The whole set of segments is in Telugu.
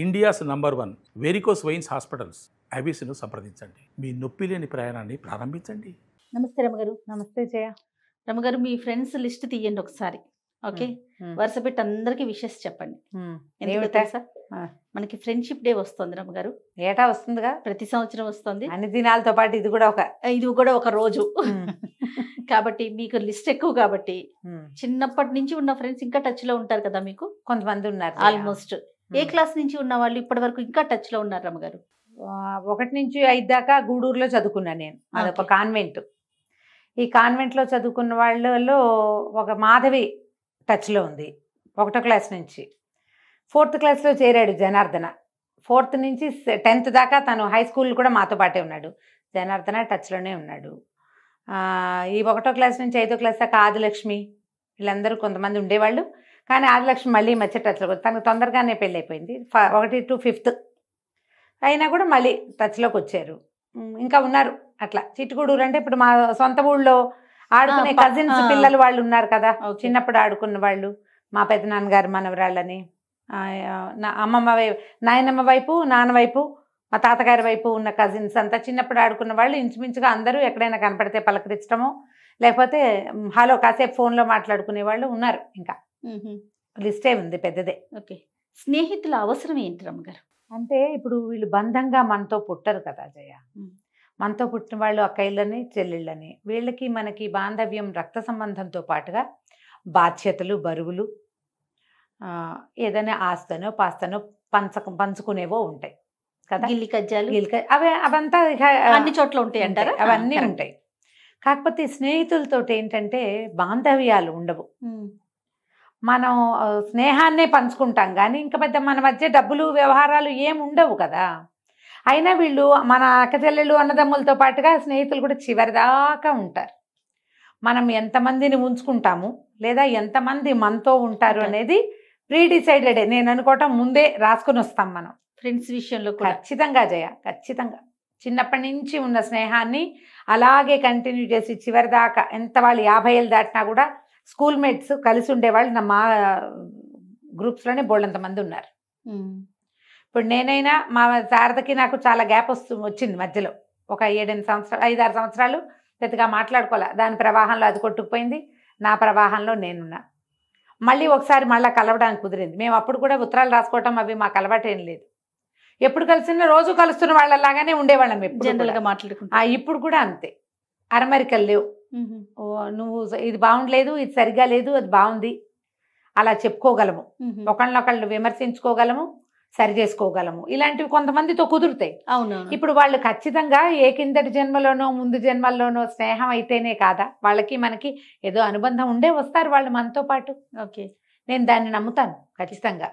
India's number 1 varicose veins hospitals ఐబీసీను సంప్రదించండి. మీ నొప్పి లేని ప్రయాణాన్ని ప్రారంభించండి. నమస్తే రమగారు. నమస్తే జయ. రమగారు, మీ ఫ్రెండ్స్ లిస్ట్ తీయండి ఒకసారి. ఓకే, వరుస పెట్టి అందరికి విషెస్ చెప్పండి. ఎందుకంటే తెలుసా, మనకి ఫ్రెండ్షిప్ డే వస్తుంది రమగారు. ఏటా వస్తుందిగా, ప్రతి సంవత్సరం వస్తుంది. అన్ని దినాలతో పాటు ఇది కూడా ఒక రోజు. కాబట్టి మీకు లిస్ట్ ఎక్కువ కాబట్టి చిన్నప్పటి నుంచి ఉన్న ఫ్రెండ్స్ ఇంకా టచ్ లో ఉంటారు కదా. మీకు కొంతమంది ఉన్నారు ఆల్మోస్ట్. ఏ క్లాస్ నుంచి ఉన్న వాళ్ళు ఇప్పటి వరకు ఇంకా టచ్ లో ఉన్నారు రమగారు? 1 నుంచి 5 దాకా గూడూరులో చదువుకున్నాను నేను. అదొక కాన్వెంట్. ఈ కాన్వెంట్ లో చదువుకున్న వాళ్ళలో ఒక మాధవి టచ్ లో ఉంది 1వ క్లాస్ నుంచి. 4th క్లాస్లో చేరాడు జనార్దన. 4th నుంచి 10th దాకా తను హై స్కూల్ కూడా మాతో పాటే ఉన్నాడు. జనార్దన టచ్లోనే ఉన్నాడు. ఈ 1వ క్లాస్ నుంచి 5వ క్లాస్ దాకా ఆదిలక్ష్మి, వీళ్ళందరూ కొంతమంది ఉండేవాళ్ళు. కానీ ఆదిలక్ష్మి మళ్ళీ మధ్య టచ్లో, తనకు తొందరగానే పెళ్ళి అయిపోయింది. 1 to 5th అయినా కూడా మళ్ళీ టచ్లోకి వచ్చారు. ఇంకా ఉన్నారు అట్లా. చిట్టుగూడూరు అంటే ఇప్పుడు మా సొంత ఊళ్ళో ఆడుకునే కజిన్స్ పిల్లలు వాళ్ళు ఉన్నారు కదా, చిన్నప్పుడు ఆడుకున్న వాళ్ళు. మా పెద్దనాన్నగారు మనవరాళ్ళని, అమ్మమ్మ నాయనమ్మ వైపు, నాన్న వైపు, మా తాతగారి వైపు ఉన్న కజిన్స్ అంతా చిన్నప్పుడు ఆడుకున్న వాళ్ళు ఇంచుమించుగా అందరూ ఎక్కడైనా కనపడితే పలకరించడమో, లేకపోతే హలో కాసేపు ఫోన్లో మాట్లాడుకునే వాళ్ళు ఉన్నారు. ఇంకా లిస్టే ఉంది, పెద్దదే. ఓకే, స్నేహితుల అవసరం ఏంటి రమ్మగారు? అంటే ఇప్పుడు వీళ్ళు బంధంగా మనతో పుట్టరు కదా జయ. మనతో పుట్టిన వాళ్ళు అక్కయ్యలని, చెల్లెళ్ళని, వీళ్ళకి మనకి బాంధవ్యం రక్త సంబంధంతో పాటుగా బాధ్యతలు, బరువులు, ఏదైనా ఆస్తనో పాస్తనో పంచుకునేవో ఉంటాయి కదా. గిల్లి కజ్జాలు, అవంతా అన్ని చోట్ల ఉంటాయి అంటారా? అవన్నీ ఉంటాయి. కాకపోతే స్నేహితులతోటి ఏంటంటే బాంధవ్యాలు ఉండవు. మనం స్నేహాన్నే పంచుకుంటాం కానీ ఇంకా పెద్ద మన మధ్య డబ్బులు వ్యవహారాలు ఏమి ఉండవు కదా. అయినా వీళ్ళు మన అక్కచెల్లెళ్ళు అన్నదమ్ములతో పాటుగా స్నేహితులు కూడా చివరిదాకా ఉంటారు. మనం ఎంతమందిని ఉంచుకుంటాము లేదా ఎంతమంది మనతో ఉంటారు అనేది ప్రీ డిసైడెడే. నేను అనుకోవటం ముందే రాసుకుని వస్తాం మనం ఫ్రెండ్స్ విషయంలో. ఖచ్చితంగా జయ, ఖచ్చితంగా చిన్నప్పటి నుంచి ఉన్న స్నేహాన్ని అలాగే కంటిన్యూ చేసి చివరిదాకా, ఎంత వాళ్ళు 50 ఏళ్ళు దాటినా కూడా స్కూల్ మేట్స్ కలిసి ఉండేవాళ్ళు మా గ్రూప్స్లోనే బోల్డంతమంది ఉన్నారు. ఇప్పుడు నేనైనా మా శారదకి నాకు చాలా గ్యాప్ వచ్చింది మధ్యలో. ఒక 7-8 సంవత్సరాలు, 5-6 సంవత్సరాలు పెద్దగా మాట్లాడుకోలే. దాని ప్రవాహంలో అది కొట్టుకుపోయింది, నా ప్రవాహంలో నేనున్నా. మళ్ళీ ఒకసారి మళ్ళీ కలవడానికి కుదిరింది. మేము అప్పుడు కూడా ఉత్తరాలు రాసుకోవటం అవి మాకు అలవాటు ఏం లేదు. ఎప్పుడు కలిసినా రోజు కలుస్తున్న వాళ్ళలాగానే ఉండేవాళ్ళం ఎప్పుడు జనరల్గా మాట్లాడుకుంటా. ఇప్పుడు కూడా అంతే, అరమరికలు లేవు. నువ్వు ఇది బాగుండలేదు, ఇది సరిగా లేదు, అది బాగుంది, అలా చెప్పుకోగలము. ఒకళ్ళనొకళ్ళు విమర్శించుకోగలము, సరి చేసుకోగలము. ఇలాంటివి కొంతమందితో కుదురుతాయి. అవును. ఇప్పుడు వాళ్ళు ఖచ్చితంగా ఏ కిందటి జన్మలోనో ముందు జన్మల్లోనో స్నేహం అయితేనే కాదా, వాళ్ళకి మనకి ఏదో అనుబంధం ఉండే వస్తారు వాళ్ళు మనతో పాటు. ఓకే, నేను దాన్ని నమ్ముతాను ఖచ్చితంగా.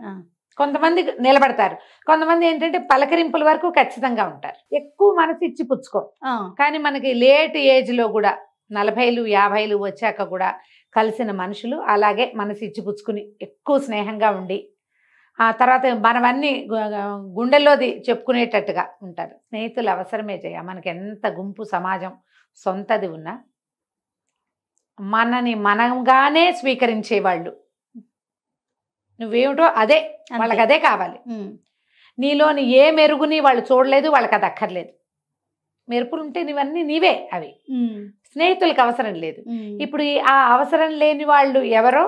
కొంతమంది నిలబడతారు, కొంతమంది ఏంటంటే పలకరింపుల వరకు ఖచ్చితంగా ఉంటారు. ఎక్కువ మనసు ఇచ్చి పుచ్చుకో. కానీ మనకి లేట్ ఏజ్లో కూడా 40లు 50లు వచ్చాక కూడా కలిసిన మనుషులు అలాగే మనసు ఇచ్చి పుచ్చుకుని ఎక్కువ స్నేహంగా ఉండి ఆ తర్వాత మనవన్నీ గుండెల్లోది చెప్పుకునేటట్టుగా ఉంటారు. స్నేహితులు అవసరమే చేయ. మనకి ఎంత గుంపు సమాజం సొంతది ఉన్నా మనని మనంగానే స్వీకరించేవాళ్ళు, నువ్వేమిటో అదే వాళ్ళకి అదే కావాలి. నీలోని ఏ మెరుగుని వాళ్ళు చూడలేదు, వాళ్ళకి అది అక్కర్లేదు. మెరుపులు ఉంటే నీవన్నీ నీవే, అవి స్నేహితులకు అవసరం లేదు. ఇప్పుడు ఆ అవసరం లేని వాళ్ళు ఎవరో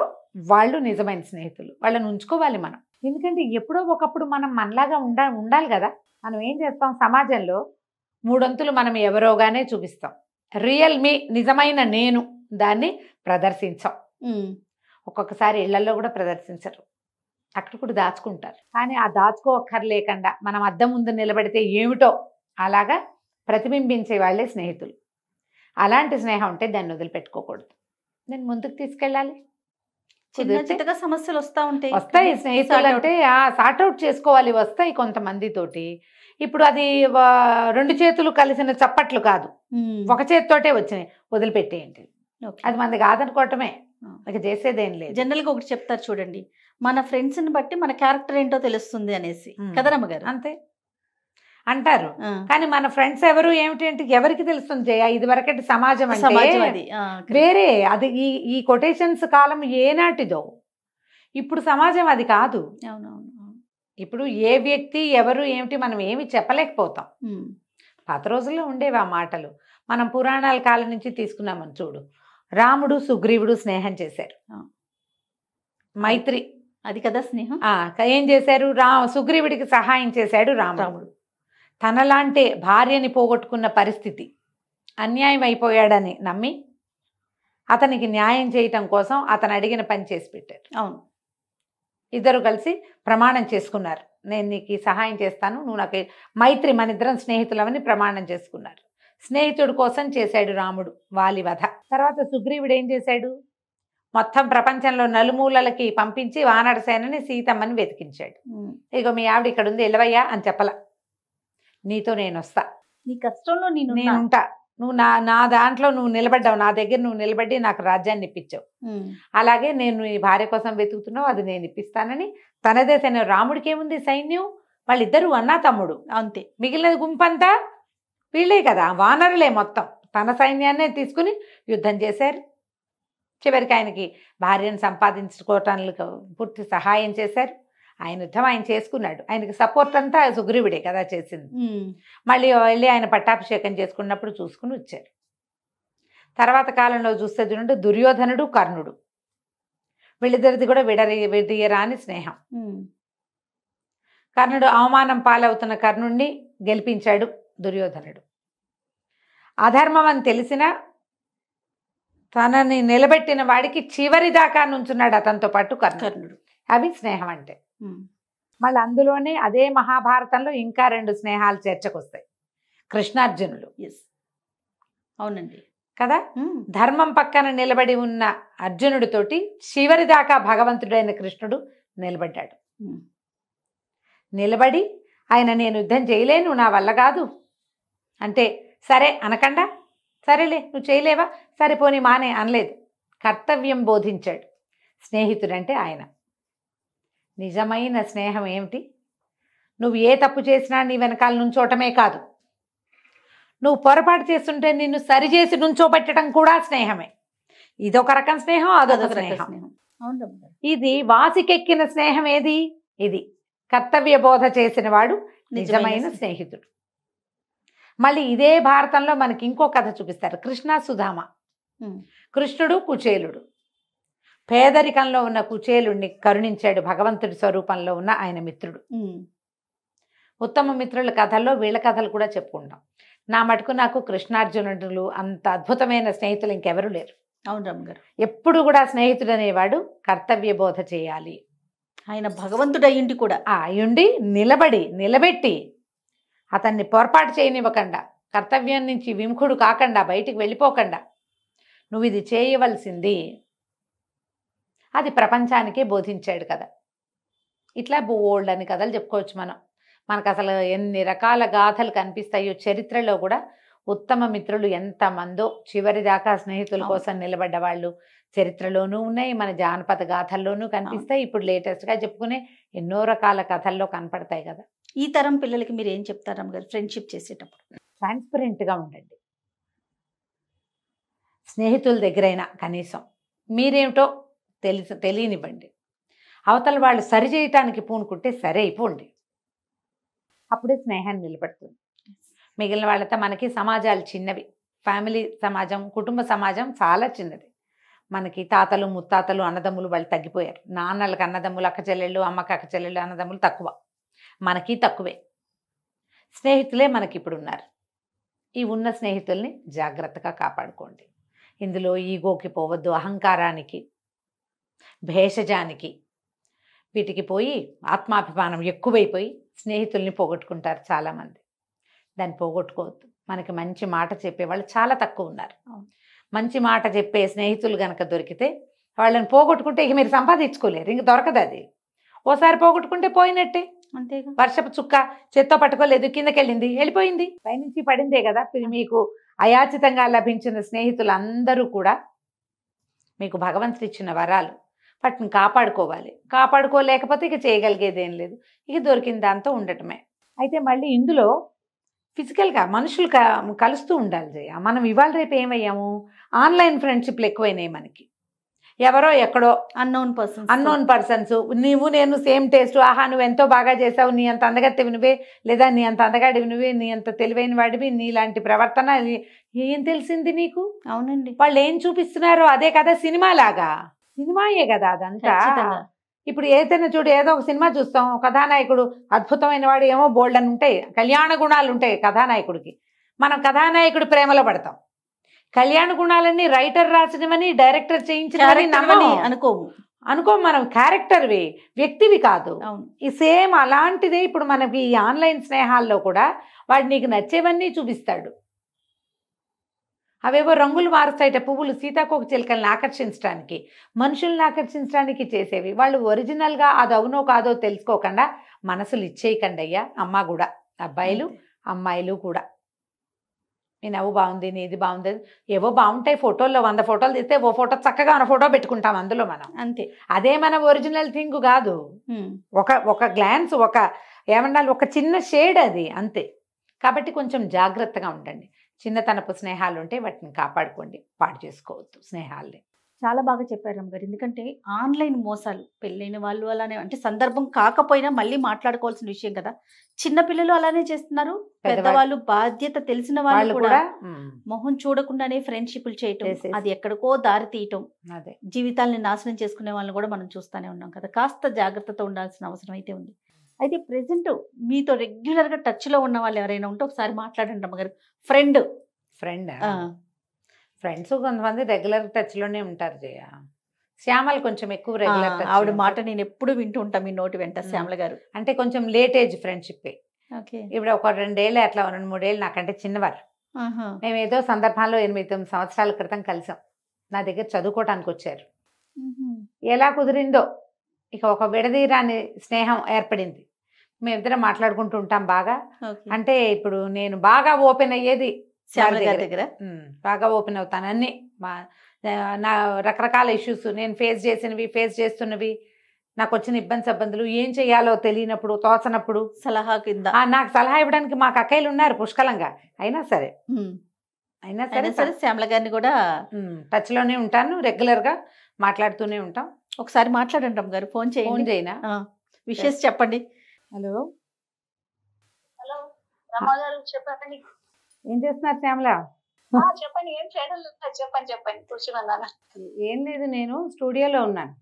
వాళ్ళు నిజమైన స్నేహితులు. వాళ్ళని ఉంచుకోవాలి మనం. ఎందుకంటే ఎప్పుడో ఒకప్పుడు మనం మనలాగా ఉండాలి కదా. మనం ఏం చేస్తాం, సమాజంలో 3 అంతులు మనం ఎవరోగానే చూపిస్తాం. రియల్ మీ, నిజమైన నేను, దాన్ని ప్రదర్శించాం. ఒక్కొక్కసారి ఇళ్లలో కూడా ప్రదర్శించరు, అక్కడ కూడా దాచుకుంటారు. కానీ ఆ దాచుకోక్కర్లేకుండా మనం అద్దం ముందు నిలబడితే ఏమిటో అలాగా ప్రతిబింబించే వాళ్ళే స్నేహితులు. అలాంటి స్నేహం ఉంటే దాన్ని వదిలిపెట్టుకోకూడదు, నేను ముందుకు తీసుకెళ్ళాలి. చిన్నగా సమస్యలు వస్తాయి స్నేహితులు అంటే సార్ట్అవుట్ చేసుకోవాలి, వస్తాయి కొంతమందితోటి. ఇప్పుడు అది 2 చేతులు కలిసిన చప్పట్లు కాదు, ఒక చేతితోటే వచ్చినాయి, వదిలిపెట్టేయండి. అది మనది కాదనుకోవటమే, మనకి చేసేదేం లేదు. జనరల్గా ఒకటి చెప్తారు చూడండి, మన ఫ్రెండ్స్ని బట్టి మన క్యారెక్టర్ ఏంటో తెలుస్తుంది అనేసి కదా రమ్మగారు. అంతే అంటారు. కానీ మన ఫ్రెండ్స్ ఎవరు ఏమిటి ఎవరికి తెలుస్తుంది జయ? ఇది వరకటి సమాజం అంటే వేరే. అది ఈ కొటేషన్స్ కాలం ఏనాటిదో, ఇప్పుడు సమాజం అది కాదు. ఇప్పుడు ఏ వ్యక్తి ఎవరు ఏమిటి మనం ఏమి చెప్పలేకపోతాం. పాత రోజుల్లో ఉండేవి ఆ మాటలు. మనం పురాణాల కాలం నుంచి తీసుకున్నామని చూడు. రాముడు సుగ్రీవుడు స్నేహం చేశారు, మైత్రి. అది కదా స్నేహం. ఏం చేశారు? సుగ్రీవుడికి సహాయం చేశాడు రాముడు. తనలాంటి భార్యని పోగొట్టుకున్న పరిస్థితి, అన్యాయం అయిపోయాడని నమ్మి అతనికి న్యాయం చేయటం కోసం అతను అడిగిన పని చేసి పెట్టారు. అవును. ఇద్దరు కలిసి ప్రమాణం చేసుకున్నారు, నేను నీకు సహాయం చేస్తాను, నువ్వు నాకు మైత్రి, మన ఇద్దరం స్నేహితులమని ప్రమాణం చేసుకున్నారు. స్నేహితుడి కోసం చేశాడు రాముడు వాలి వధ. తర్వాత సుగ్రీవుడు ఏం చేశాడు? మొత్తం ప్రపంచంలో నలుమూలలకి పంపించి వానర సేనని సీతమ్మని వెతికించాడు. ఇగో మీ ఆవిడ ఇక్కడ ఉంది, ఎల్లవయ్యా అని చెప్పలా, నీతో నేను వస్తా, నీ కష్టంలో నేనుంటా, నువ్వు నా దాంట్లో నువ్వు నిలబడ్డావు, నా దగ్గర నువ్వు నిలబడి నాకు రాజ్యాన్ని ఇప్పించావు, అలాగే నేను ఈ భార్య కోసం వెతుకుతున్నావు, అది నేను ఇప్పిస్తానని తనదే సైన్యం. రాముడికి ఏముంది సైన్యం? వాళ్ళిద్దరూ అన్నా తమ్ముడు అంతే. మిగిలిన గుంపంతా వీళ్ళే కదా, వానరులే మొత్తం. తన సైన్యాన్నే తీసుకుని యుద్ధం చేశారు. చివరికి ఆయనకి భార్యను సంపాదించుకోవటానికి పూర్తి సహాయం చేశారు. ఆయన యుద్ధం ఆయన చేసుకున్నాడు. ఆయనకి సపోర్ట్ అంతా సుగ్రీవుడే కదా చేసింది. మళ్ళీ వెళ్ళి ఆయన పట్టాభిషేకం చేసుకున్నప్పుడు చూసుకుని వచ్చారు. తర్వాత కాలంలో చూస్తే చూడండి, దుర్యోధనుడు కర్ణుడు, వీళ్ళిద్దరిది కూడా విడదీయరాని స్నేహం. కర్ణుడు అవమానం పాలవుతున్న కర్ణుడిని గెలిపించాడు దుర్యోధనుడు. అధర్మం అని తెలిసినా తనని నిలబెట్టిన వాడికి చివరి దాకా నుంచున్నాడు అతనితో పాటు కర్ణుడు. అవి స్నేహం అంటే. మళ్ళీ అందులోనే అదే మహాభారతంలో ఇంకా 2 స్నేహాలు చర్చకొస్తాయి. కృష్ణార్జునులు. అవునండి కదా. ధర్మం పక్కన నిలబడి ఉన్న అర్జునుడితోటి చివరి దాకా భగవంతుడైన కృష్ణుడు నిలబడ్డాడు. నిలబడి ఆయన నేను యుద్ధం చేయలేను, నా వల్ల కాదు అంటే, సరే అనకుండా, సరేలే నువ్వు చేయలేవా, సరిపోని మానే అనలేదు. కర్తవ్యం బోధించాడు. స్నేహితుడంటే ఆయన. నిజమైన స్నేహం ఏమిటి? నువ్వు ఏ తప్పు చేసినా నీ వెనకాల నుంచోటమే కాదు, నువ్వు పొరపాటు చేస్తుంటే నిన్ను సరిచేసి నుంచోబెట్టడం కూడా స్నేహమే. ఇదొక రకం స్నేహం, అదొక స్నేహం. ఇది వాసికెక్కిన స్నేహం ఏది? ఇది కర్తవ్య బోధ చేసిన వాడు నిజమైన స్నేహితుడు. మళ్ళీ ఇదే భారతంలో మనకి ఇంకో కథ చూపిస్తారు, కృష్ణ సుధామ. కృష్ణుడు కుచేలుడు. పేదరికంలో ఉన్న కుచేలుడిని కరుణించాడు భగవంతుడి స్వరూపంలో ఉన్న ఆయన మిత్రుడు. ఉత్తమ మిత్రుల కథల్లో వీళ్ళ కథలు కూడా చెప్పుకుంటాం. నా మటుకు నాకు కృష్ణార్జునుడు అంత అద్భుతమైన స్నేహితులు ఇంకెవరూ లేరు. అవును రమ్మగారు. ఎప్పుడు కూడా స్నేహితుడు అనేవాడు కర్తవ్య బోధ చేయాలి. ఆయన భగవంతుడు అయ్యుండి కూడా అయ్యుండి నిలబెట్టి అతన్ని పొరపాటు చేయనివ్వకుండా, కర్తవ్యం నుంచి విముఖుడు కాకుండా, బయటికి వెళ్ళిపోకుండా, నువ్వు ఇది చేయవలసింది, అది ప్రపంచానికే బోధించాడు కదా. ఇట్లా బోల్డ్ అని కథలు చెప్పుకోవచ్చు మనకు అసలు ఎన్ని రకాల గాథలు కనిపిస్తాయో. చరిత్రలో కూడా ఉత్తమ మిత్రులు ఎంతమందో చివరి దాకా స్నేహితుల కోసం నిలబడ్డ వాళ్ళు చరిత్రలోనూ ఉన్నాయి, మన జానపద గాథల్లోనూ కనిపిస్తాయి. ఇప్పుడు లేటెస్ట్గా చెప్పుకునే ఎన్నో రకాల కథల్లో కనపడతాయి కదా. ఈ తరం పిల్లలకి మీరు ఏం చెప్తారు అమ్మగారు ఫ్రెండ్షిప్ చేసేటప్పుడు? ట్రాన్స్పరెంట్గా ఉండండి. స్నేహితుల దగ్గరైనా కనీసం మీరేమిటో తెలియనివ్వండి. అవతల వాళ్ళు సరి చేయటానికి పూనుకుంటే సరే అయిపోండి, అప్పుడే స్నేహాన్ని నిలబడుతుంది. మిగిలిన వాళ్ళతో మనకి సమాజాలు చిన్నవి. ఫ్యామిలీ సమాజం, కుటుంబ సమాజం చాలా చిన్నది. మనకి తాతలు ముత్తాతలు అన్నదమ్ములు వాళ్ళు తగ్గిపోయారు. నాన్నలకు అన్నదమ్ములు, అక్క చెల్లెళ్ళు, అమ్మకి అక్క చెల్లెళ్ళు, అన్నదమ్ములు తక్కువ. మనకి తక్కువే. స్నేహితులే మనకి ఇప్పుడు ఉన్నారు. ఈ ఉన్న స్నేహితుల్ని జాగ్రత్తగా కాపాడుకోండి. ఇందులో ఈగోకి పోవద్దు, అహంకారానికి, భేషజానికి, వీటికి పోయి ఆత్మాభిమానం ఎక్కువైపోయి స్నేహితుల్ని పోగొట్టుకుంటారు చాలామంది. దాన్ని పోగొట్టుకోవద్దు. మనకి మంచి మాట చెప్పేవాళ్ళు చాలా తక్కువ ఉన్నారు. మంచి మాట చెప్పే స్నేహితులు కనుక దొరికితే వాళ్ళని పోగొట్టుకుంటే ఇక మీరు సంపాదించుకోలేరు, ఇంక దొరకదు. అది ఓసారి పోగొట్టుకుంటే పోయినట్టే. అంతేగా. వర్షపు చుక్క చేత్తో పట్టుకోలేదు, కిందకెళ్ళింది, వెళ్ళిపోయింది, పైనుంచి పడిందే కదా. మీకు అయాచితంగా లభించిన స్నేహితులు అందరూ కూడా మీకు భగవంతుడు ఇచ్చిన వరాలు. వాటిని కాపాడుకోవాలి. కాపాడుకోలేకపోతే ఇక చేయగలిగేది ఏం లేదు, ఇక దొరికిన దాంతో ఉండటమే. అయితే మళ్ళీ ఇందులో ఫిజికల్గా మనుషులు కలుస్తూ ఉండాలి జయ. మనం ఇవాళ రేపు ఏమయ్యాము, ఆన్లైన్ ఫ్రెండ్షిప్లు ఎక్కువైనాయి మనకి. ఎవరో ఎక్కడో అన్నోన్ పర్సన్స్, నీవు నేను సేమ్ టేస్ట్, ఆహా నువ్వు ఎంతో బాగా చేసావు, నీ అంత అందగత్తెవి నువ్వే, లేదా నీ అంత అందగాడివి నువ్వే, నీ అంత తెలివైన వాడివి, నీలాంటి ప్రవర్తన ఏం తెలిసింది నీకు? అవునండి. వాళ్ళు ఏం చూపిస్తున్నారో అదే కదా సినిమా లాగా, సినిమాయే కదా అదంతా. ఇప్పుడు ఏదైనా చూడు, ఏదో ఒక సినిమా చూస్తాం, కథానాయకుడు అద్భుతమైన వాడు, ఏమో బోల్డ్ అని ఉంటాయి, కళ్యాణ గుణాలు ఉంటాయి కథానాయకుడికి, మనం కథానాయకుడి ప్రేమలో పడతాం. కళ్యాణ గుణాలన్నీ రైటర్ రాసినవని, డైరెక్టర్ చేయించినవని నమ్మని అనుకోము మనం, క్యారెక్టర్వి, వ్యక్తివి కాదు. ఈ సేమ్ అలాంటిదే ఇప్పుడు మనకి ఈ ఆన్లైన్ స్నేహాల్లో కూడా వాడు నీకు నచ్చేవన్నీ చూపిస్తాడు. అవేవో రంగులు మారుస్తాయిట, పువ్వులు సీతాకోక చిలుకల్ని ఆకర్షించడానికి, మనుషుల్ని ఆకర్షించడానికి చేసేవి. వాళ్ళు ఒరిజినల్గా అది అవునో కాదో తెలుసుకోకుండా మనసులు ఇచ్చేయకండి అయ్యా, అమ్మ కూడా, అబ్బాయిలు అమ్మాయిలు కూడా. నీ నవ్వు బాగుంది, నీది బాగుంది, ఏవో బాగుంటాయి ఫోటోల్లో, 100 ఫోటోలు తీస్తే ఓ ఫోటో చక్కగా ఉన్న ఫోటో పెట్టుకుంటాం అందులో మనం, అంతే. అదే మన ఒరిజినల్ థింగ్ కాదు. ఒక గ్లాన్స్, ఏమన్నా ఒక చిన్న షేడ్ అది, అంతే. కాబట్టి కొంచెం జాగ్రత్తగా ఉండండి. చిన్నతనపు స్నేహాలు ఉంటే వాటిని కాపాడుకోండి, పాడు చేసుకోవద్దు స్నేహాల్ని. చాలా బాగా చెప్పారు రమ్మగారు. ఎందుకంటే ఆన్లైన్ మోసాలు, పెళ్ళైన వాళ్ళు అలానే, అంటే సందర్భం కాకపోయినా మళ్ళీ మాట్లాడుకోవాల్సిన విషయం కదా. చిన్నపిల్లలు అలానే చేస్తున్నారు, పెద్దవాళ్ళు, బాధ్యత తెలిసిన వాళ్ళు కూడా మొహం చూడకుండానే ఫ్రెండ్షిప్లు చేయటం, అది ఎక్కడికో దారి తీయటం, జీవితాలని నాశనం చేసుకునే వాళ్ళని కూడా మనం చూస్తూనే ఉన్నాం కదా. కాస్త జాగ్రత్తతో ఉండాల్సిన అవసరం అయితే ఉంది. అయితే ప్రెసెంట్ మీతో రెగ్యులర్గా టచ్లో ఉన్న వాళ్ళు ఎవరైనా ఉంటే ఒకసారి మాట్లాడండి రమ్మగారు. ఫ్రెండ్స్ కొంతమంది రెగ్యులర్ టచ్లోనే ఉంటారు జయ. శ్యామల కొంచెం ఎక్కువ రెగ్యులర్ టచ్. ఆవిడ మాట నేను ఎప్పుడు వింటూ ఉంటాను మీ నోటి వెంట, శ్యామల గారు. అంటే కొంచెం లేట్ ఏజ్ ఫ్రెండ్షిప్. ఇప్పుడు ఒక 2 ఏళ్ళు అట్లా, 2-3 ఏళ్ళు నాకంటే చిన్నవారు. మేము ఏదో సందర్భాల్లో 8-9 సంవత్సరాల క్రితం కలిసాం. నా దగ్గర చదువుకోవటానికి వచ్చారు. ఎలా కుదిరిందో ఇక ఒక విడదీరాని స్నేహం ఏర్పడింది. మేమిద్దరం మాట్లాడుకుంటూ ఉంటాం బాగా. అంటే ఇప్పుడు నేను బాగా ఓపెన్ అయ్యేది శ్యామల గారి దగ్గర, బాగా ఓపెన్ అవుతాను అన్ని. నా రకరకాల ఇష్యూస్, నేను ఫేస్ చేస్తున్నవి, నాకు వచ్చిన ఇబ్బందులు, ఏం చేయాలో తెలియనప్పుడు, తోచనప్పుడు సలహా కింద నాకు సలహా ఇవ్వడానికి మాకు అక్కయ్యలు ఉన్నారు పుష్కలంగా. అయినా సరే శ్యామల గారిని కూడా టచ్ లోనే ఉంటాను, రెగ్యులర్ గా మాట్లాడుతూనే ఉంటాం. ఒకసారి మాట్లాడండి రమ్మ గారు, ఫోన్ చేయనా, విషెస్ చెప్పండి. హలో రమ్మ గారు చెప్పండి. ఏం చేస్తున్నారు శ్యామల? చెప్పండి, ఏం చేయడం లేదు, చెప్పండి కూర్చున్నాను. ఏం లేదు, నేను స్టూడియోలో ఉన్నాను.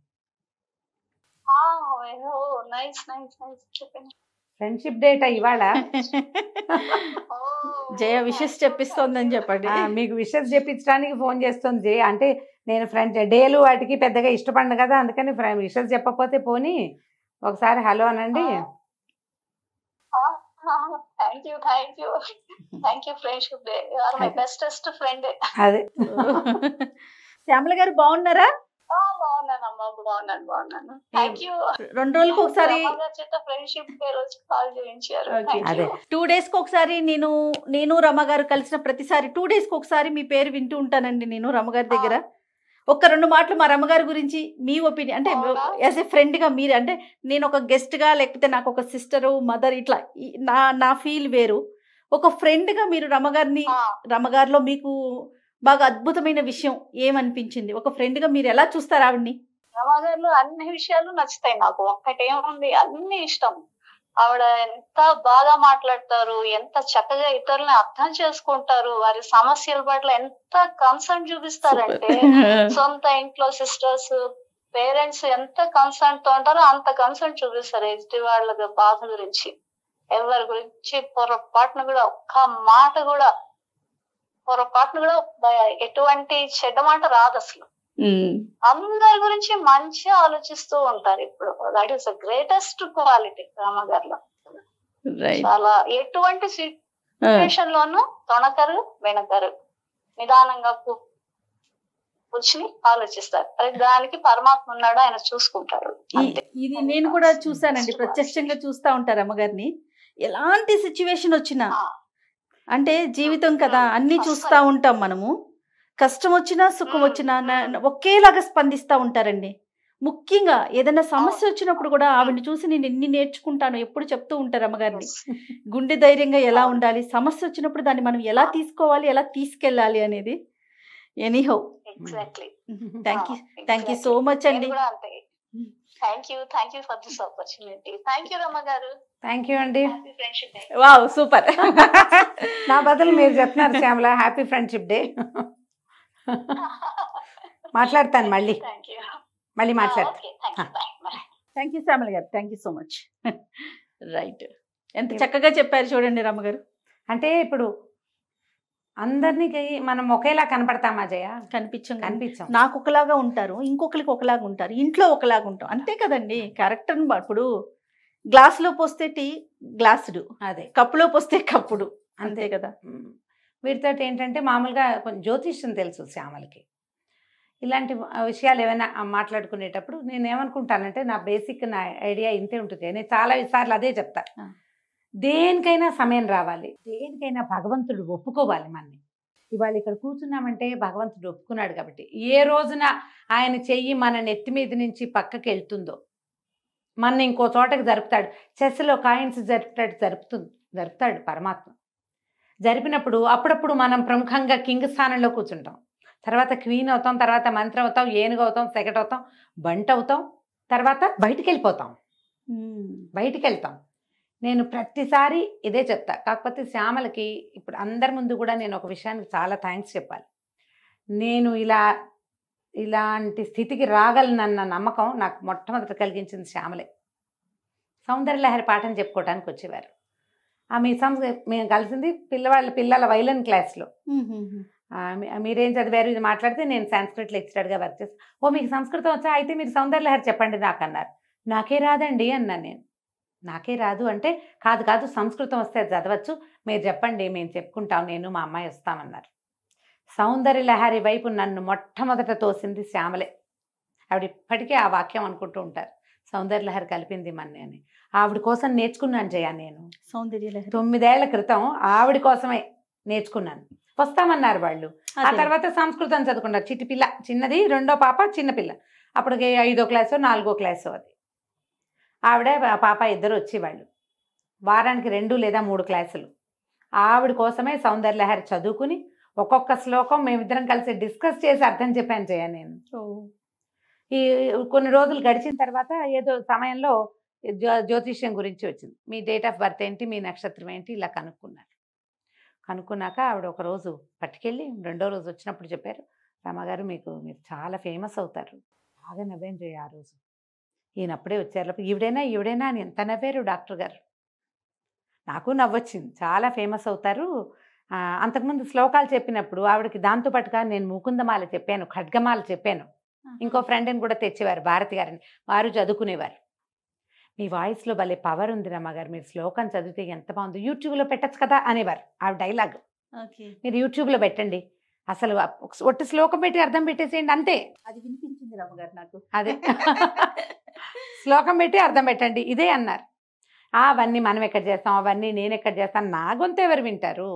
చెప్పండి. ఫ్రెండ్షిప్ డేట్ ఇవాళ. జయ విషెస్ చెప్పిస్తోందని చెప్పండి. మీకు విషెస్ చెప్పించడానికి ఫోన్ చేస్తుంది జయ. అంటే నేను ఫ్రెండ్ డేలు వాటికి పెద్దగా ఇష్టపడను కదా, అందుకని విషెస్ చెప్పకపోతే పోనీ ఒకసారి హలో అనండి. Friendship day, you are my bestest friend. అదే. శ్యామల గారు బాగున్నారా? బాగున్నాను. Thank you. 2 రోజులకు ఒకసారి ఫ్రెండ్షిప్ డే రోజు కాల్ చేయించారు. 2 days కి ఒకసారి నేను రమ గారు కలిసిన ప్రతిసారి 2 days కి ఒకసారి మీ పేరు వింటూ ఉంటానండి నేను రమ గారి దగ్గర. ఒక్క 2 మాటలు మా రమ్మగారి గురించి మీ ఒపీనియన్, అంటే యాజ్ ఏ ఫ్రెండ్గా మీరు, అంటే నేను ఒక గెస్ట్గా లేకపోతే నాకు ఒక సిస్టరు, మదర్, ఇట్లా నా ఫీల్ వేరు. ఒక ఫ్రెండ్గా మీరు రమ్మగారిలో మీకు బాగా అద్భుతమైన విషయం ఏమనిపించింది? ఒక ఫ్రెండ్గా మీరు ఎలా చూస్తారు ఆవిడ్ని? రమ్మగారిలో అన్ని విషయాలు నచ్చుతాయి నాకు. ఒక్కటేముంది, అన్ని ఇష్టం. ఆవిడ ఎంత బాగా మాట్లాడతారు, ఎంత చక్కగా ఇతరులని అర్థం చేసుకుంటారు, వారి సమస్యల పట్ల ఎంత కన్సర్న్ చూపిస్తారంటే, సొంత ఇంట్లో సిస్టర్స్, పేరెంట్స్ ఎంత కన్సర్న్ తో ఉంటారో అంత కన్సర్న్ చూపిస్తారు ఎదుటి వాళ్ళ బాధ గురించి. ఎవరి గురించి పొరపాటును కూడా, ఒక్క మాట కూడా, ఎటువంటి చెడ్డ మాట రాదు అసలు. అందరి గురించి మంచిగా ఆలోచిస్తూ ఉంటారు. ఇప్పుడు that is the greatest quality రామగారిలో. చాలా ఎటువంటి సిచ్యువేషన్ లోనూ తొణకరు, వెనకరు, నిదానంగా కూర్చుని ఆలోచిస్తారు. అది దానికి పరమాత్మ ఉన్నాడు, ఆయన చూసుకుంటాడు. ఇది నేను కూడా చూసానండి, ప్రత్యక్షంగా చూస్తా ఉంటారు అమ్మగారిని. ఎలాంటి సిచ్యువేషన్ వచ్చినా, అంటే జీవితం కదా, అన్ని చూస్తా ఉంటాం మనము. కష్టం వచ్చినా సుఖం వచ్చినా ఒకేలాగా స్పందిస్తూ ఉంటారండి. ముఖ్యంగా ఏదైనా సమస్య వచ్చినప్పుడు కూడా ఆవిడని చూసి నేను ఎన్ని నేర్చుకుంటాను ఎప్పుడు చెప్తూ ఉంటారు అమ్మగారిని. గుండె ధైర్యంగా ఎలా ఉండాలి, సమస్య వచ్చినప్పుడు దాన్ని మనం ఎలా తీసుకోవాలి, ఎలా తీసుకెళ్ళాలి అనేది. Anyhow exactly. Thank you so much అండి. కూడా అంతే. Thank you for this opportunity. Thank you Rama గారు. థ్యాంక్ యూ అండి. Happy friendship day. Wow super. నా బదులు మీరు చెప్తున్నారు శ్యామల, హ్యాపీ ఫ్రెండ్షిప్ డే. మాట్లాడతాను మళ్ళీ మాట్లాడతాను. Okay, thank you. Bye. Thank you Shyamala గారు, thank you so much. Right, ఎంత చక్కగా చెప్పారు చూడండి రమ్మగారు. అంటే ఇప్పుడు అందరినీ మనం ఒకేలా కనపడతామా జయ? కనిపించాం. నాకు ఒకలాగా ఉంటారు, ఇంకొకరికి ఒకలాగా ఉంటారు, ఇంట్లో ఒకలాగా ఉంటాం, అంతే కదండి. క్యారెక్టర్ ఇప్పుడు గ్లాసులో పోస్తే టీ గ్లాసుడు, అదే కప్పులో పోస్తే కప్పుడు, అంతే కదా. వీటితో ఏంటంటే మామూలుగా కొంచెం జ్యోతిష్యం తెలుసు శ్యామలకి. ఇలాంటి విషయాలు ఏమైనా మాట్లాడుకునేటప్పుడు నేను ఏమనుకుంటానంటే, నా బేసిక్ నా ఐడియా ఇంతే ఉంటుంది. నేను చాలా సార్లు అదే చెప్తా, దేనికైనా సమయం రావాలి, దేనికైనా భగవంతుడు ఒప్పుకోవాలి మనని. ఇవాళ ఇక్కడ కూర్చున్నామంటే భగవంతుడు ఒప్పుకున్నాడు కాబట్టి, ఏ రోజున ఆయన చెయ్యి మన నెత్తి మీద నుంచి పక్కకి వెళ్తుందో మన ఇంకో చోటకి జరుపుతాడు. చెస్లో కాయిన్స్ జరుపుతాడు పరమాత్మ. జరిపినప్పుడు అప్పుడప్పుడు మనం ప్రముఖంగా కింగ్ స్థానంలో కూర్చుంటాం, తర్వాత క్వీన్ అవుతాం, తర్వాత మంత్రి అవుతాం, ఏనుగు అవుతాం, సెకట్ అవుతాం, బంట్ అవుతాం, తర్వాత బయటికి వెళ్తాం. నేను ప్రతిసారి ఇదే చెప్తా. కాకపోతే శ్యామలకి ఇప్పుడు అందరి ముందు కూడా నేను ఒక విషయానికి చాలా థ్యాంక్స్ చెప్పాలి. నేను ఇలాంటి స్థితికి రాగలనన్న నమ్మకం నాకు మొట్టమొదట కలిగించింది శ్యామలే. సౌందర్యలహరి పాఠం చెప్పుకోవడానికి వచ్చేవారు. మేము కలిసింది పిల్లల వైలన్ క్లాస్లో. మీరేం చదివారు ఇది మాట్లాడితే నేను సంస్కృత్ లెక్చరర్గా వర్క్ చేస్తాను. ఓ మీకు సంస్కృతం వచ్చా, అయితే మీరు సౌందర్యలహరి చెప్పండి నాకు అన్నారు. నాకే రాదండి అన్నాను నేను. నాకే రాదు అంటే, కాదు సంస్కృతం వస్తే చదవచ్చు, మీరు చెప్పండి మేము చెప్పుకుంటాం, నేను మా అమ్మాయి వస్తామన్నారు. సౌందర్యలహరి వైపు నన్ను మొట్టమొదట తోసింది శ్యామలే. ఆవిడ ఇప్పటికీ ఆ వాక్యం అనుకుంటూ ఉంటారు, సౌందర్యలహరి కలిపింది మన్ని అని. ఆవిడ కోసం నేర్చుకున్నాను జయ నేను. సౌందర్యలహరి 9 ఏళ్ల క్రితం ఆవిడ కోసమే నేర్చుకున్నాను. వస్తామన్నారు వాళ్ళు. ఆ తర్వాత సంస్కృతం చదువుకున్నారు. చిట్టిపిల్ల చిన్నది, రెండో పాప చిన్నపిల్ల, అప్పటికి 5వ క్లాసో 4వ క్లాసో. అది ఆవిడ పాప ఇద్దరు వచ్చేవాళ్ళు. వారానికి 2 లేదా 3 క్లాసులు. ఆవిడ కోసమే సౌందర్యలహరి చదువుకుని ఒక్కొక్క శ్లోకం మేమిద్దరం కలిసి డిస్కస్ చేసి అర్థం చెప్పాను జయ నేను. ఈ కొన్ని రోజులు గడిచిన తర్వాత ఏదో సమయంలో జ్యోతిష్యం గురించి వచ్చింది. మీ డేట్ ఆఫ్ బర్త్ ఏంటి, మీ నక్షత్రం ఏంటి, ఇలా కనుక్కున్నాక ఆవిడ ఒక రోజు పట్టుకెళ్ళి 2వ రోజు వచ్చినప్పుడు చెప్పారు, రమ్మగారు మీరు చాలా ఫేమస్ అవుతారు. బాగా నవ్వాను జయ ఆ రోజు. ఈయనప్పుడే వచ్చారు, ఈవిడైనా అని ఎంత నవ్వారు డాక్టర్ గారు. నాకు నవ్వొచ్చింది. చాలా ఫేమస్ అవుతారు. అంతకుముందు శ్లోకాలు చెప్పినప్పుడు ఆవిడకి దాంతోపాటుగా నేను ముకుందమాల చెప్పాను, ఖడ్గమాల చెప్పాను. ఇంకో ఫ్రెండ్ని కూడా తెచ్చేవారు, భారతి గారిని. వారు చదువుకునేవారు. మీ వాయిస్లో భలే పవర్ ఉంది రమ్మగారు, మీరు శ్లోకం చదివితే ఎంత బాగుంది, యూట్యూబ్లో పెట్టచ్చు కదా అనేవారు. ఆవిడ డైలాగ్, మీరు యూట్యూబ్లో పెట్టండి, అసలు ఒట్టి శ్లోకం పెట్టి అర్థం పెట్టేసేయండి అంతే. అది వినిపించింది రమ్మగారు నాకు. అదే శ్లోకం పెట్టి అర్థం పెట్టండి ఇదే అన్నారు. అవన్నీ మనం ఎక్కడ చేస్తాం, అవన్నీ నేను ఎక్కడ చేస్తాను, నా గొంతు ఎవరు వింటారు,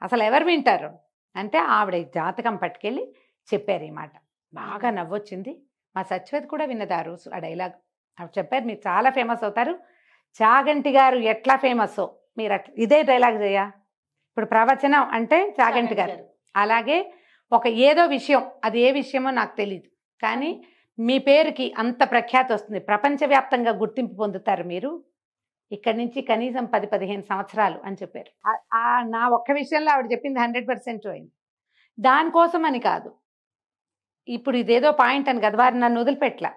అసలు ఎవరు వింటారు అంటే ఆవిడ జాతకం పట్టుకెళ్ళి చెప్పారు ఈ మాట. బాగా నవ్వొచ్చింది. మా సత్యవతి కూడా విన్నది ఆ రోజు ఆ డైలాగ్. ఆవిడ చెప్పారు, మీరు చాలా ఫేమస్ అవుతారు, చాగంటి గారు ఎట్లా ఫేమస్సో మీరు అట్లా. ఇదే డైలాగ్ చేయ. ఇప్పుడు ప్రవచనం అంటే చాగంటి గారు, అలాగే ఒక ఏదో విషయం, అది ఏ విషయమో నాకు తెలియదు, కానీ మీ పేరుకి అంత ప్రఖ్యాతి వస్తుంది, ప్రపంచవ్యాప్తంగా గుర్తింపు పొందుతారు మీరు, ఇక్కడి నుంచి కనీసం 10-15 సంవత్సరాలు అని చెప్పారు. నా ఒక్క విషయంలో ఆవిడ చెప్పింది 100% అయింది. దానికోసం అని కాదు, ఇప్పుడు ఇదేదో పాయింట్ అని కదా, వారు నన్ను వదిలిపెట్టలా.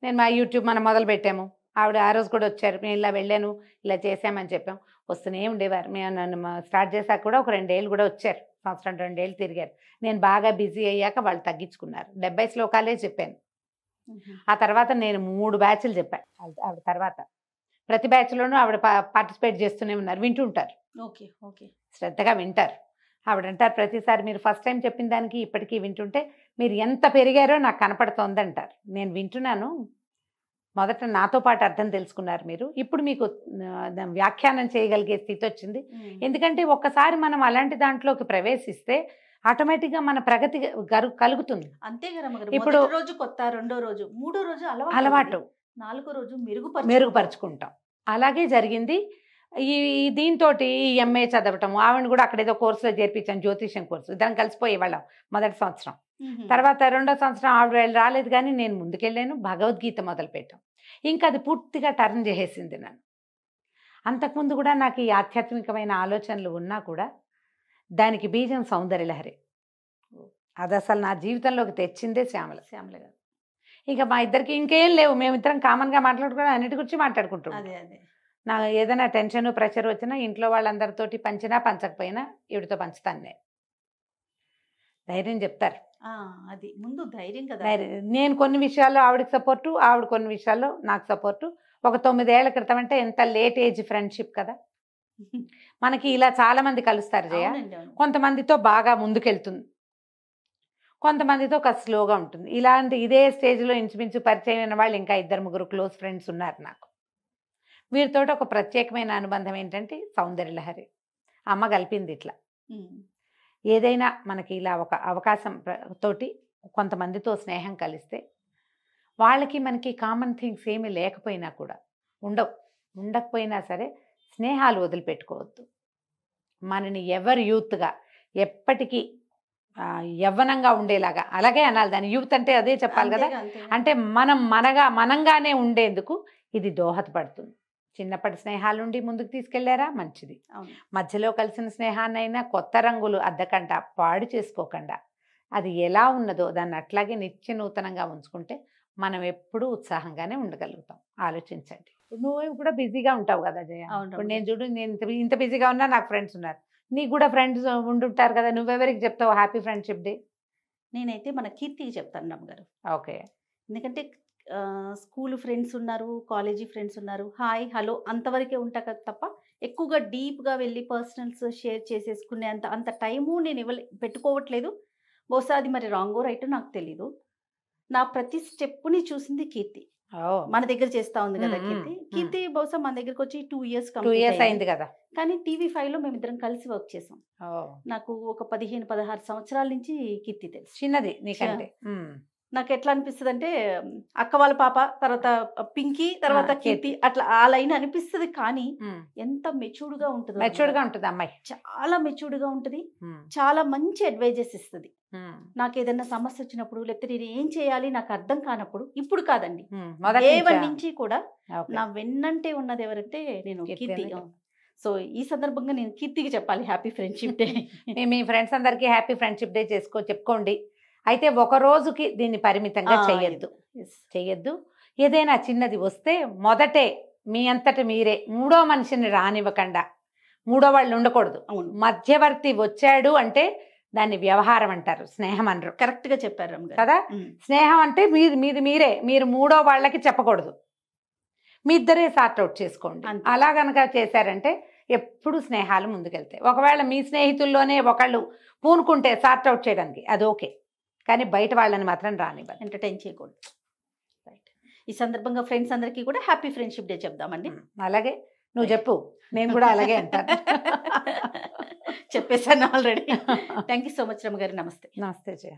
నేను మా యూట్యూబ్ మనం మొదలు పెట్టాము, ఆవిడ ఆ రోజు కూడా వచ్చారు, మేము ఇలా వెళ్ళాను, ఇలా చేసామని చెప్పాం, వస్తూనే ఉండేవారు. మేము నన్ను స్టార్ట్ చేశాక కూడా ఒక 2 ఏళ్ళు కూడా వచ్చారు, 1-2 ఏళ్ళు తిరిగారు. నేను బాగా బిజీ అయ్యాక వాళ్ళు తగ్గించుకున్నారు. 70 శ్లోకాలే చెప్పాను. ఆ తర్వాత నేను 3 బ్యాచ్లు చెప్పాను ఆవిడ తర్వాత. ప్రతి బ్యాచ్లోనూ ఆవిడ పార్టిసిపేట్ చేస్తూనే ఉన్నారు, వింటుంటారు. శ్రద్ధగా వింటారు. ఆవిడ అంటారు ప్రతిసారి, మీరు ఫస్ట్ టైం చెప్పిన దానికి ఇప్పటికీ వింటుంటే మీరు ఎంత పెరిగారో నాకు కనపడుతోంది అంటారు. నేను వింటున్నాను, మొదట నాతో పాటు అర్థం తెలుసుకున్నారు మీరు, ఇప్పుడు మీకు వ్యాఖ్యానం చేయగలిగే స్థితి వచ్చింది. ఎందుకంటే ఒక్కసారి మనం అలాంటి దాంట్లోకి ప్రవేశిస్తే ఆటోమేటిక్గా మన ప్రగతి కలుగుతుంది. అంతే కదా. ఇప్పుడు రోజు కొత్త, 2వ రోజు, 3వ రోజు అలవాటు, 4వ రోజు మెరుగుపరుచుకుంటాం. అలాగే జరిగింది. ఈ దీంతో ఈ ఎంఏ చదవటం, ఆవిడ కూడా అక్కడ ఏదో కోర్సులో చేర్పించాను, జ్యోతిష్యం కోర్సు. ఇద్దరం కలిసిపోయేవాళ్ళం మొదటి సంవత్సరం. తర్వాత రెండో సంవత్సరం ఆవిడ రాలేదు, కానీ నేను ముందుకెళ్ళాను, భగవద్గీత మొదలుపెట్టాం. ఇంకా అది పూర్తిగా టర్న్ చేసేసింది నన్ను. అంతకుముందు కూడా నాకు ఈ ఆధ్యాత్మికమైన ఆలోచనలు ఉన్నా కూడా దానికి బీజం సౌందర్యలహరి. అది అసలు నా జీవితంలోకి తెచ్చిందే శ్యామల గారు. ఇక మా ఇద్దరికి ఇంకేం లేవు, మేమిద్దరం కామన్గా మాట్లాడుకోవడం, అన్నిటి గురించి మాట్లాడుకుంటాం. నా ఏదైనా టెన్షన్ ప్రెషర్ వచ్చినా ఇంట్లో వాళ్ళందరితోటి పంచినా పంచకపోయినా ఈవిడితో పంచుతాను. నేను ధైర్యం చెప్తారు, అది ముందు ధైర్యం కదా. నేను కొన్ని విషయాల్లో ఆవిడకి సపోర్టు, ఆవిడ కొన్ని విషయాల్లో నాకు సపోర్టు. ఒక 9 ఏళ్ల క్రితం అంటే ఎంత లేట్ ఏజ్ ఫ్రెండ్షిప్ కదా. మనకి ఇలా చాలా మంది కలుస్తారు జయ. కొంతమందితో బాగా ముందుకెళ్తుంది, కొంతమందితో కాస్త స్లోగా ఉంటుంది. ఇదే స్టేజ్లో ఇంచుమించు పరిచయం అయిన వాళ్ళు ఇంకా 2-3 క్లోజ్ ఫ్రెండ్స్ ఉన్నారు నాకు. వీరితో ఒక ప్రత్యేకమైన అనుబంధం ఏంటంటే సౌందర్యలహరి. అమ్మ కలిపింది ఇట్లా. ఏదైనా మనకి ఇలా ఒక అవకాశం తోటి కొంతమందితో స్నేహం కలిస్తే వాళ్ళకి మనకి కామన్ థింగ్స్ ఏమీ లేకపోయినా కూడా ఉండకపోయినా సరే స్నేహాలు వదిలిపెట్టుకోవద్దు. మనని ఎవరు యూత్గా ఎప్పటికీ యవ్వనంగా ఉండేలాగా, అలాగే అనాలి దాన్ని, యూత్ అంటే అదే చెప్పాలి కదా. అంటే మనంగానే ఉండేందుకు ఇది దోహదపడుతుంది. చిన్నప్పటి స్నేహాలుండి ముందుకు తీసుకెళ్లారా మంచిది. మధ్యలో కలిసిన స్నేహాన్నైనా కొత్త రంగులు అద్దకుండా పాడు చేసుకోకుండా అది ఎలా ఉన్నదో దాన్ని అట్లాగే నిత్య నూతనంగా ఉంచుకుంటే మనం ఎప్పుడూ ఉత్సాహంగానే ఉండగలుగుతాం. ఆలోచించండి. నువ్వు కూడా బిజీగా ఉంటావు కదా జయ. ఇప్పుడు నేను చూడు, నేను ఇంత బిజీగా ఉన్నా నాకు ఫ్రెండ్స్ ఉన్నారు, నీకు కూడా ఫ్రెండ్స్ ఉండుంటారు కదా. నువ్వెవరికి చెప్తావు హ్యాపీ ఫ్రెండ్షిప్ డే? నేనైతే మన కీర్తికి చెప్తాను రమ్మగారు. ఓకే. ఎందుకంటే స్కూల్ ఫ్రెండ్స్ ఉన్నారు, కాలేజీ ఫ్రెండ్స్ ఉన్నారు, హాయ్ హలో అంతవరకే ఉంటా కదా తప్ప ఎక్కువగా డీప్గా వెళ్ళి పర్సనల్స్ షేర్ చేసేసుకునే అంత టైము నేను పెట్టుకోవట్లేదు. బహుశా అది మరి రాంగో రైట్ నాకు తెలీదు. నా ప్రతి స్టెప్ని చూసింది కీర్తి. మన దగ్గర చేస్తా ఉంది కదా కీర్తి బహుశా మన దగ్గరకు వచ్చి 2 years అయింది కదా. కానీ TV5లో మేమిద్దరం కలిసి వర్క్ చేసాం. నాకు ఒక 15-16 సంవత్సరాల నుంచి కీర్తి తెలుసు. చిన్నది నీకంటే. నాకు ఎట్లా అనిపిస్తుంది అంటే అక్క వాళ్ళ పాప, తర్వాత పింకీ, తర్వాత కీర్తి, అట్లా ఆ లైన్ అనిపిస్తుంది. కానీ ఎంత మెచ్యూర్డ్ గా ఉంటుంది అమ్మాయి, చాలా మెచ్యూర్డ్ గా ఉంటుంది, చాలా మంచి అడ్వైజెస్ ఇస్తుంది. నాకు ఏదైనా సమస్య వచ్చినప్పుడు, లేకపోతే నేను ఏం చేయాలి నాకు అర్థం కానప్పుడు, ఇప్పుడు కాదండి దేవన్ నుంచి కూడా నా వెన్నంటే ఉన్నది ఎవరంటే నేను కీర్తి. సో ఈ సందర్భంగా నేను కీర్తికి చెప్పాలి హ్యాపీ ఫ్రెండ్షిప్ డే. మీ ఫ్రెండ్స్ అందరికీ హ్యాపీ ఫ్రెండ్షిప్ డే చెప్పుకోండి. అయితే ఒక రోజుకి దీన్ని పరిమితంగా చెయ్యొద్దు. ఏదైనా చిన్నది వస్తే మొదటే మీ అంతట మీరే మూడో మనిషిని రానివ్వకుండా, మూడో వాళ్ళు ఉండకూడదు. మధ్యవర్తి వచ్చాడు అంటే దాన్ని వ్యవహారం అంటారు, స్నేహం అనరు. కరెక్ట్గా చెప్పారు కదా. స్నేహం అంటే మీరు మూడో వాళ్ళకి చెప్పకూడదు, మీ ఇద్దరే సార్ట్అవుట్ చేసుకోండి. అలా కనుక చేశారంటే ఎప్పుడు స్నేహాలు ముందుకెళ్తాయి. ఒకవేళ మీ స్నేహితుల్లోనే ఒకళ్ళు పూనుకుంటే సార్ట్అవుట్ చేయడానికి అది ఓకే, కానీ బయట వాళ్ళని మాత్రం రానివ్వాలి, ఎంటర్టైన్ చేయకూడదు. రైట్. ఈ సందర్భంగా ఫ్రెండ్స్ అందరికీ కూడా హ్యాపీ ఫ్రెండ్షిప్ డే చెప్దామండి. అలాగే నువ్వు చెప్పు, నేను కూడా అలాగే అంటాను. చెప్పేశాను already. Thank you so much రమ్మ గారు. నమస్తే. నమస్తే జయ.